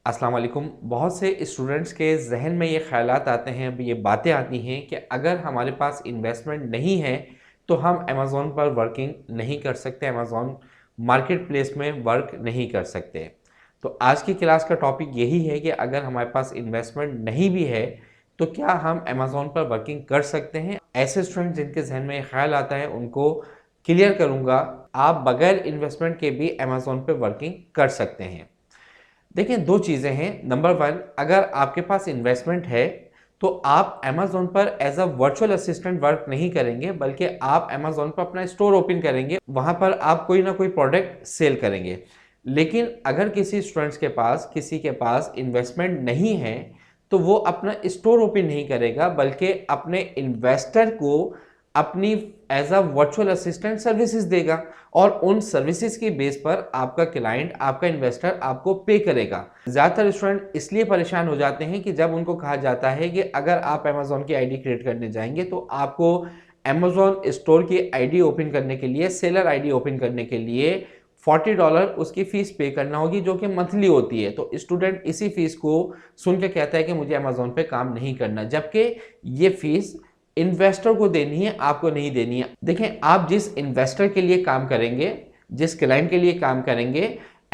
अस्सलाम वालेकुम। बहुत से स्टूडेंट्स के जहन में ये ख्यालात आते हैं, ये बातें आती हैं कि अगर हमारे पास इन्वेस्टमेंट नहीं है तो हम अमेज़ॉन पर वर्किंग नहीं कर सकते, अमेज़ॉन मार्केट प्लेस में वर्क नहीं कर सकते। तो आज की क्लास का टॉपिक यही है कि अगर हमारे पास इन्वेस्टमेंट नहीं भी है तो क्या हम अमेज़ॉन पर वर्किंग कर सकते हैं। ऐसे स्टूडेंट जिनके जहन में ये ख्याल आता है उनको क्लियर करूँगा, आप बगैर इन्वेस्टमेंट के भी अमेज़ॉन पर वर्किंग कर सकते हैं। देखिए, दो चीज़ें हैं। नंबर वन, अगर आपके पास इन्वेस्टमेंट है तो आप अमेज़न पर as a virtual assistant work नहीं करेंगे, बल्कि आप अमेज़न पर अपना स्टोर ओपन करेंगे, वहाँ पर आप कोई ना कोई प्रोडक्ट सेल करेंगे। लेकिन अगर किसी के पास इन्वेस्टमेंट नहीं है तो वो अपना स्टोर ओपन नहीं करेगा, बल्कि अपने इन्वेस्टर को अपनी as a virtual assistant services देगा और उन सर्विसेज की बेस पर आपका क्लाइंट, आपका इन्वेस्टर आपको पे करेगा। ज़्यादातर स्टूडेंट इसलिए परेशान हो जाते हैं कि जब उनको कहा जाता है कि अगर आप अमेज़ॉन की आईडी क्रिएट करने जाएंगे तो आपको अमेज़ॉन स्टोर की आईडी ओपन करने के लिए, सेलर आईडी ओपन करने के लिए $40 उसकी फ़ीस पे करना होगी, जो कि मंथली होती है। तो स्टूडेंट इसी फ़ीस को सुन के कहता है कि मुझे अमेज़ॉन पे काम नहीं करना, जबकि ये फ़ीस इन्वेस्टर को देनी है, आपको नहीं देनी है। देखें, आप जिस इन्वेस्टर के लिए काम करेंगे, जिस क्लाइंट के लिए काम करेंगे,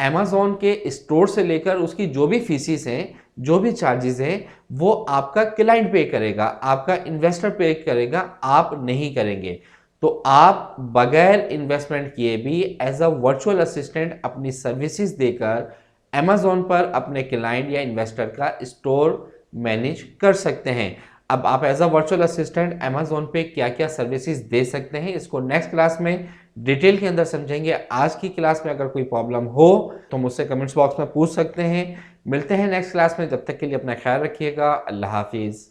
अमेज़ॉन के स्टोर से लेकर उसकी जो भी फीसिस हैं, जो भी चार्जेस हैं, वो आपका क्लाइंट पे करेगा, आपका इन्वेस्टर पे करेगा, आप नहीं करेंगे। तो आप बगैर इन्वेस्टमेंट किए भी एज अ वर्चुअल असिस्टेंट अपनी सर्विसेज देकर अमेज़ॉन पर अपने क्लाइंट या इन्वेस्टर का स्टोर मैनेज कर सकते हैं। अब आप as a virtual assistant Amazon पे क्या क्या सर्विसेज दे सकते हैं, इसको नेक्स्ट क्लास में डिटेल के अंदर समझेंगे। आज की क्लास में अगर कोई प्रॉब्लम हो तो मुझसे कमेंट्स बॉक्स में पूछ सकते हैं। मिलते हैं नेक्स्ट क्लास में, जब तक के लिए अपना ख्याल रखिएगा। अल्लाह हाफिज़।